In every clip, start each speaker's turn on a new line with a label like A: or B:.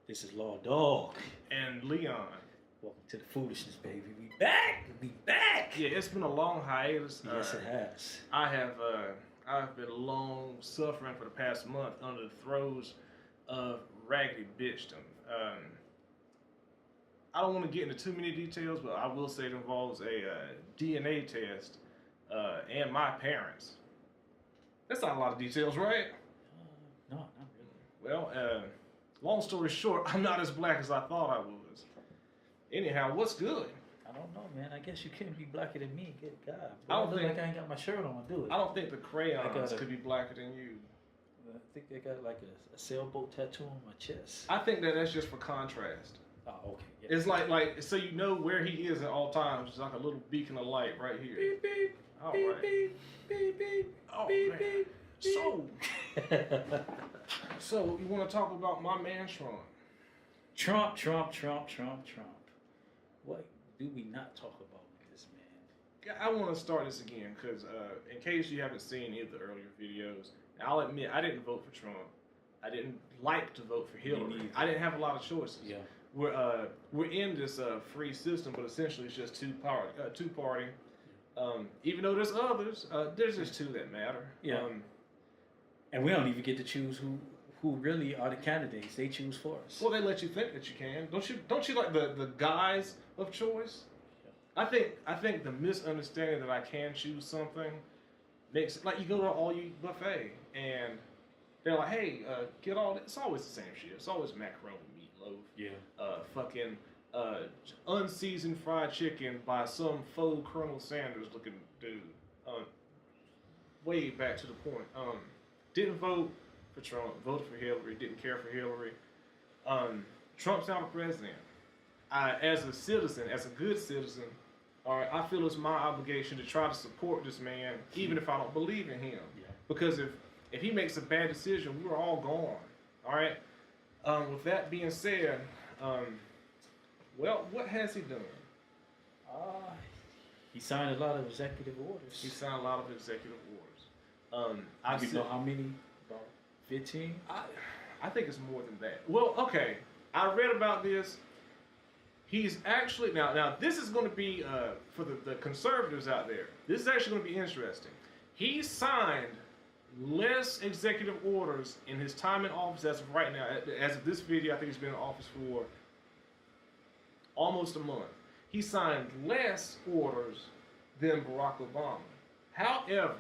A: This is Law Dog.
B: And Leon.
A: Welcome to the Foolishness, baby. We back. We back.
B: Yeah, it's been a long hiatus.
A: Yes, it has.
B: I've been long suffering for the past month under the throes of raggedy bitchdom. I don't want to get into too many details, but I will say it involves a DNA test and my parents. That's not a lot of details, right?
A: No, not really.
B: Well, long story short, I'm not as black as I thought I was. Anyhow, what's good?
A: I don't know, man. I guess you couldn't be blacker than me. Good God.
B: I don't think
A: I ain't got my shirt on, do it?
B: I don't think the crayons could be blacker than you.
A: I think they got like a sailboat tattoo on my chest.
B: I think that's just for contrast.
A: Oh, okay. Yeah.
B: It's like so you know where he is at all times. It's like a little beacon of light right here.
A: Beep, beep,
B: all
A: beep,
B: right.
A: beep, beep, beep,
B: Oh,
A: beep,
B: man.
A: beep, beep.
B: So you want to talk about my man Trump?
A: Trump. What do we not talk about with this man?
B: I want to start this again because in case you haven't seen any of the earlier videos, I'll admit I didn't vote for Trump. I didn't like to vote for Hillary. I didn't have a lot of choices.
A: Yeah.
B: We're in this free system, but essentially it's just two party. Even though there's others, there's just two that matter.
A: Yeah. And we don't even get to choose who really are the candidates. They choose for us.
B: Well, they let you think that you can. Don't you like the guise of choice? Yeah. I think the misunderstanding that I can choose something makes like you go to an all-you buffet and they're like, hey, get all this. It's always the same shit. It's always macaroni, meatloaf.
A: Yeah.
B: Fucking unseasoned fried chicken by some faux Colonel Sanders looking dude. Way back to the point. Didn't vote for Trump, voted for Hillary, didn't care for Hillary. Trump's not a president. As a citizen, as a good citizen, all right, I feel it's my obligation to try to support this man, even if I don't believe in him.
A: Yeah.
B: Because if he makes a bad decision, we're all gone. All right. With that being said, well, what has he done?
A: He signed a lot of executive orders.
B: He signed a lot of executive orders.
A: You know how many? About 15?
B: I think it's more than that. Well, okay. I read about this. He's actually now this is going to be for the conservatives out there. This is actually going to be interesting. He signed less executive orders in his time in office as of right now. As of this video, I think he's been in office for almost a month. He signed less orders than Barack Obama. However,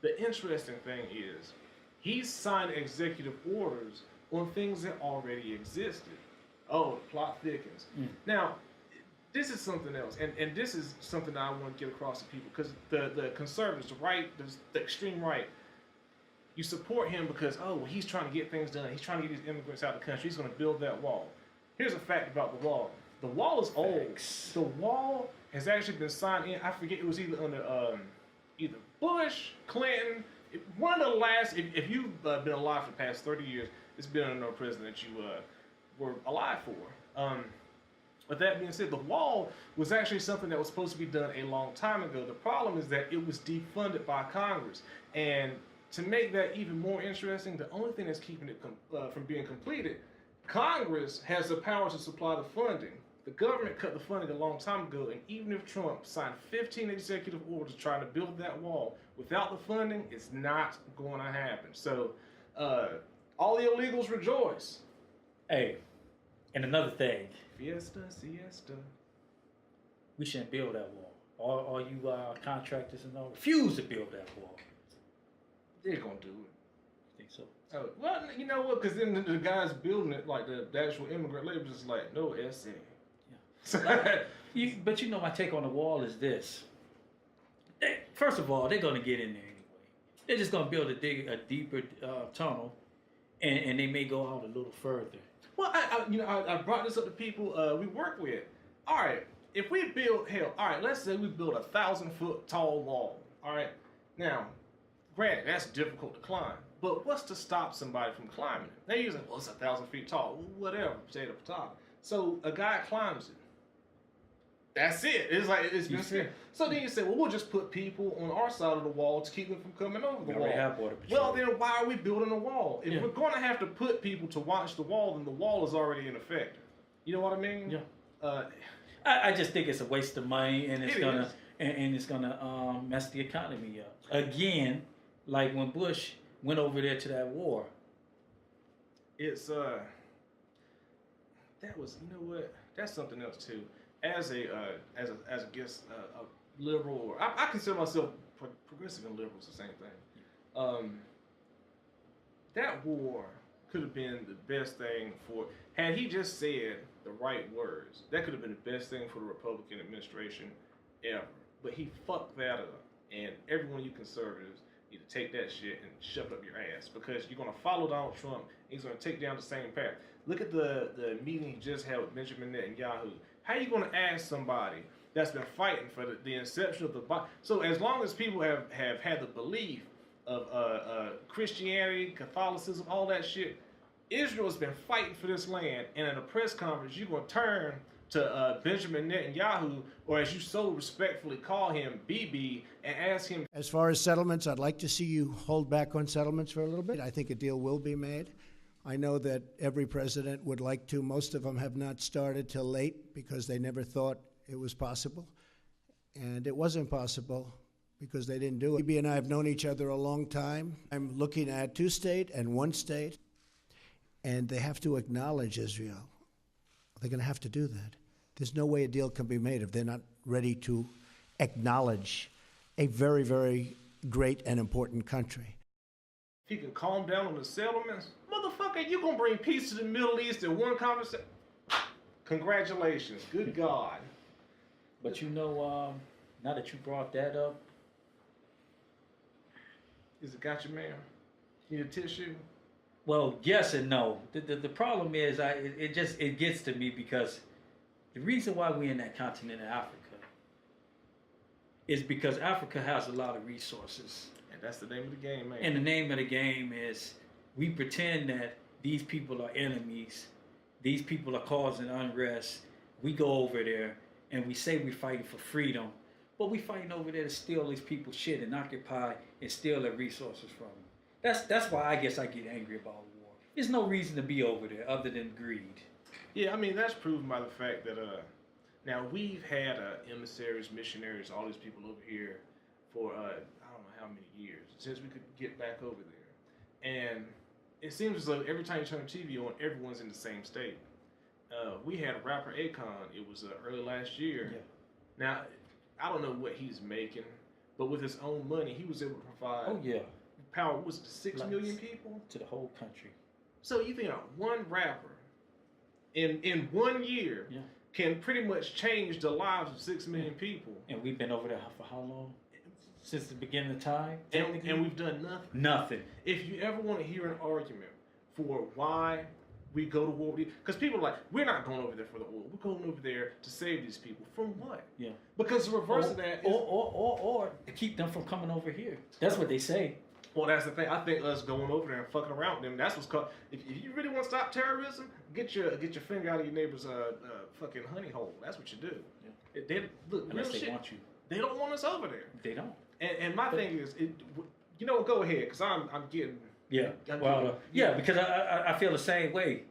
B: the interesting thing is he signed executive orders on things that already existed. Oh, the plot thickens. Now, this is something else, and this is something that I want to get across to people, because the conservatives, the right, the extreme right, you support him because, oh, well, he's trying to get things done. He's trying to get these immigrants out of the country. He's going to build that wall. Here's a fact about the wall. The wall is old. The wall has actually been signed in, I forget, it was either under either Bush, Clinton, one of the last, if you've been alive for the past 30 years, it's been under no president that you were alive for. With that being said, the wall was actually something that was supposed to be done a long time ago. The problem is that it was defunded by Congress. And to make that even more interesting, the only thing that's keeping it from being completed, Congress has the power to supply the funding. The government cut the funding a long time ago, and even if Trump signed 15 executive orders trying to build that wall, without the funding, it's not going to happen. So, all the illegals rejoice.
A: Hey, and another thing.
B: Fiesta, siesta.
A: We shouldn't build that wall. All you contractors and all refuse to build that wall.
B: They're going to do it.
A: You think so?
B: Oh, well, you know what? Because then the guys building it, like the actual immigrant labor, is like, no essay.
A: Yeah. But you know, my take on the wall is this. First of all, they're going to get in there anyway. They're just going to build a deeper tunnel, and they may go out a little further.
B: Well, I brought this up to people we work with. All right, if we build, let's say we build a 1,000-foot tall wall. All right, now, granted, that's difficult to climb, but what's to stop somebody from climbing it? They're using, well, it's 1,000 feet tall, whatever, potato. So a guy climbs it. That's it. It's like it's been said. So then you say, well, we'll just put people on our side of the wall to keep them from coming over the wall.
A: Have border patrol.
B: Well, then why are we building a wall? If we're going to have to put people to watch the wall, then the wall is already in effect. You know what I mean?
A: Yeah. I just think it's a waste of money, and it's gonna mess the economy up again, like when Bush went over there to that war.
B: It's that was, you know what? That's something else too. As a guess a liberal, or I consider myself progressive and liberal. It's the same thing. That war could have been the best thing for, had he just said the right words. That could have been the best thing for the Republican administration ever. But he fucked that up, and every one of you conservatives need to take that shit and shove it up your ass, because you're gonna follow Donald Trump. He's gonna take down the same path. Look at the meeting he just had with Benjamin Netanyahu. How are you going to ask somebody that's been fighting for the inception of the Bible? So as long as people have had the belief of Christianity, Catholicism, all that shit, Israel has been fighting for this land. And in a press conference, you're going to turn to Benjamin Netanyahu, or as you so respectfully call him, BB, and ask him.
C: As far as settlements, I'd like to see you hold back on settlements for a little bit. I think a deal will be made. I know that every president would like to. Most of them have not started till late because they never thought it was possible. And it wasn't possible because they didn't do it. Bibi and I have known each other a long time. I'm looking at 2-state and 1-state, and they have to acknowledge Israel. They're going to have to do that. There's no way a deal can be made if they're not ready to acknowledge a very, very great and important country.
B: If he can calm down on the settlements, motherfucker, you gonna bring peace to the Middle East in one conversation? Congratulations, good God.
A: But you know, now that you brought that up,
B: is it got you, ma'am? Need a tissue?
A: Well, yes and no. The problem is, it gets to me because the reason why we're in that continent of Africa is because Africa has a lot of resources.
B: And that's the name of the game, man.
A: And the name of the game is we pretend that these people are enemies. These people are causing unrest. We go over there and we say we're fighting for freedom, but we fighting over there to steal these people's shit and occupy and steal their resources from them. That's why I guess I get angry about war. There's no reason to be over there other than greed.
B: Yeah, I mean, that's proven by the fact that now we've had emissaries, missionaries, all these people over here for I don't know how many years, since we could get back over there. And it seems as though every time you turn the TV on, everyone's in the same state. We had rapper Akon, it was early last year.
A: Yeah.
B: Now, I don't know what he's making, but with his own money, he was able to provide power, was it 6 million people?
A: To the whole country.
B: So you think one rapper in 1 year can pretty much change the lives of 6 million people.
A: And we've been over there for how long? Since the beginning of time?
B: And we've done nothing.
A: Nothing.
B: If you ever want to hear an argument for why we go to war with you, because people are like, we're not going over there for the oil. We're going over there to save these people. From what?
A: Yeah.
B: Because the reverse of that is...
A: Or to keep them from coming over here. That's what they say.
B: Well, that's the thing. I think us going over there and fucking around with them, that's what's called... If you really want to stop terrorism, get your finger out of your neighbor's fucking honey hole. That's what you do. Yeah. Look,
A: unless they
B: shit,
A: want you.
B: They don't want us over there.
A: They don't.
B: And my thing is, go ahead, because I'm getting...
A: Yeah. Because I feel the same way.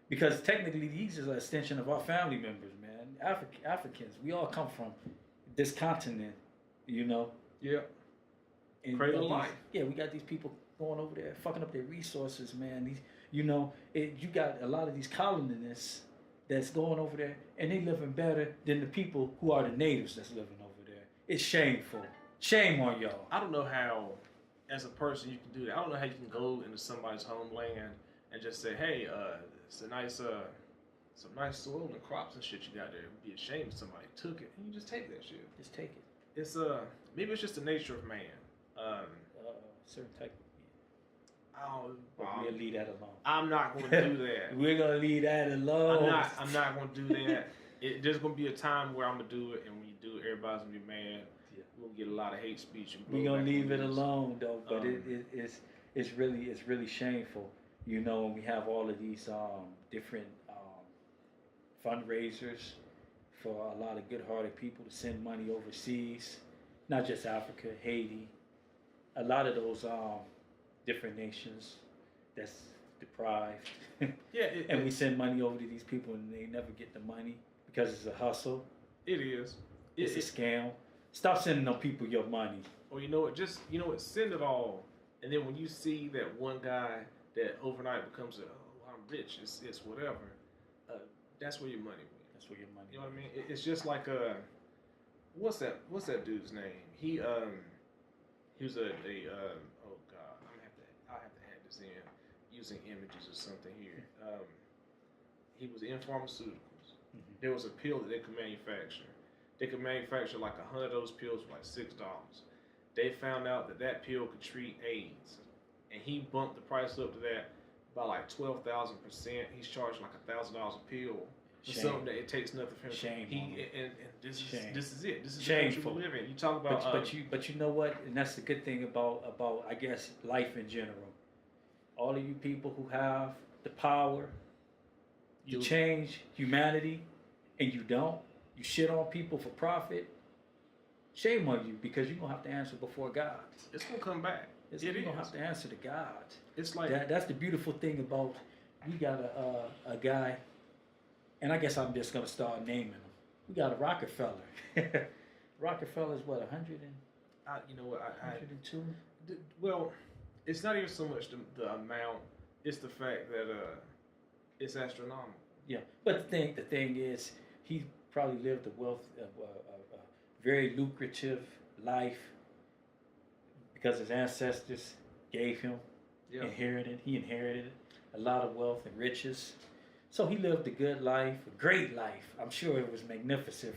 A: Because technically these are an extension of our family members, man. Africans. We all come from this continent, you know?
B: Yeah.
A: And
B: cradle life.
A: Yeah, we got these people going over there, fucking up their resources, man. These, you got a lot of these colonists that's going over there, and they living better than the people who are the natives that's living over there. It's shameful. Shame on y'all.
B: I don't know how, as a person, you can do that. I don't know how you can go into somebody's homeland and just say, hey, it's a nice, some nice soil and crops and shit you got there. It would be a shame if somebody took it, and you just take that shit.
A: Just take it.
B: It's maybe it's just the nature of man.
A: Certain type
B: of
A: we'll leave that alone.
B: I'm not going to do that.
A: We're going to leave that alone.
B: I'm not going to do that. There's going to be a time where I'm going to do it, and when you do it, everybody's going to be mad. Yeah. We'll get a lot of hate speech.
A: We're going to leave it alone, though. But it's really shameful, when we have all of these different fundraisers for a lot of good-hearted people to send money overseas, not just Africa, Haiti, a lot of those different nations that's deprived.
B: Yeah,
A: and we send money over to these people and they never get the money because it's a hustle.
B: It is.
A: It's a scam. Stop sending them people your money.
B: Or you know what? Just send it all. And then when you see that one guy that overnight becomes I'm rich. It's whatever. That's where your money went.
A: That's where your money.
B: You know what I mean? It's just like what's that dude's name? He was oh God, I'll have to add this in using images or something here. He was in pharmaceuticals. Mm-hmm. There was a pill that they could manufacture. They could manufacture like 100 of those pills for like $6. They found out that pill could treat AIDS, and he bumped the price up to that by like 12,000%. He's charging like $1,000 a pill for something that it takes nothing for him.
A: Shame.
B: And this is it. This is the
A: Shameful.
B: country we live in. You talk about,
A: but you know what? And that's the good thing about I guess life in general. All of you people who have the power to change humanity, and you don't. You shit on people for profit. Shame on you, because you're gonna have to answer before God.
B: It's gonna come back.
A: You're gonna have to answer to God.
B: It's like
A: that's the beautiful thing about we got a guy, and I guess I'm just gonna start naming him. We got a Rockefeller. Rockefeller's what, 100 and
B: you know what?
A: 102.
B: Well, it's not even so much the amount; it's the fact that it's astronomical.
A: Yeah, but the thing is, he probably lived a very lucrative life because his ancestors gave him, he inherited a lot of wealth and riches. So he lived a good life, a great life. I'm sure it was magnificent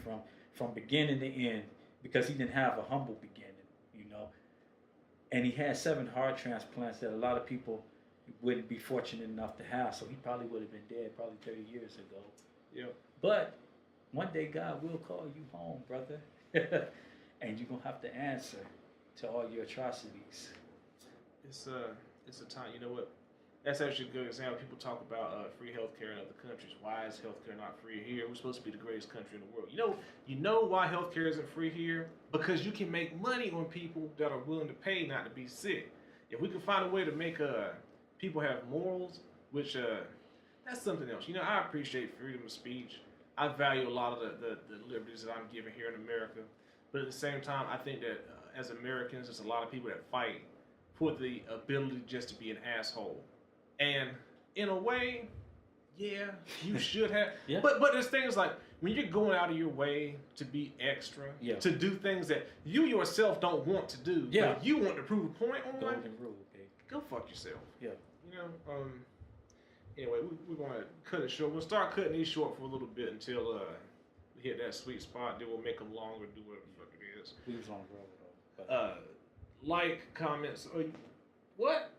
A: from beginning to end, because he didn't have a humble beginning, And he had 7 heart transplants that a lot of people wouldn't be fortunate enough to have. So he probably would have been dead probably 30 years ago.
B: Yeah.
A: But one day God will call you home, brother. And you're going to have to answer to all your atrocities.
B: It's a time, you know what? That's actually a good example. People talk about free healthcare in other countries. Why is healthcare not free here? We're supposed to be the greatest country in the world. You know why healthcare isn't free here? Because you can make money on people that are willing to pay not to be sick. If we can find a way to make people have morals, which that's something else. I appreciate freedom of speech. I value a lot of the liberties that I'm given here in America. But at the same time, I think that as Americans, there's a lot of people that fight for the ability just to be an asshole. And in a way, yeah, you should have.
A: Yeah.
B: But there's things like when you're going out of your way to be extra, to do things that you yourself don't want to do, but you want to prove a point on.
A: Golden rule, baby.
B: Go fuck yourself.
A: Yeah.
B: Anyway, we're going to cut it short. We'll start cutting these short for a little bit until we hit that sweet spot. Then we'll make them longer, do whatever the fuck it is.
A: We was on the road, though.
B: Like, comments. What?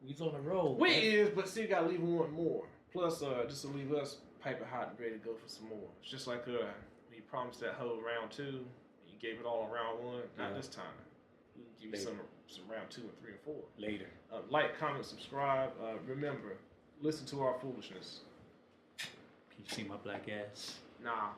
A: We was on the road.
B: We is, but still got to leave one more. Plus, just to leave us piping hot and ready to go for some more. It's just like when you promised that whole round 2, and you gave it all in round 1. Not this time. We'll give you some round 2 and 3 and 4.
A: Later.
B: Like, comment, subscribe. Remember, listen to our foolishness.
A: Can you see my black ass?
B: Nah.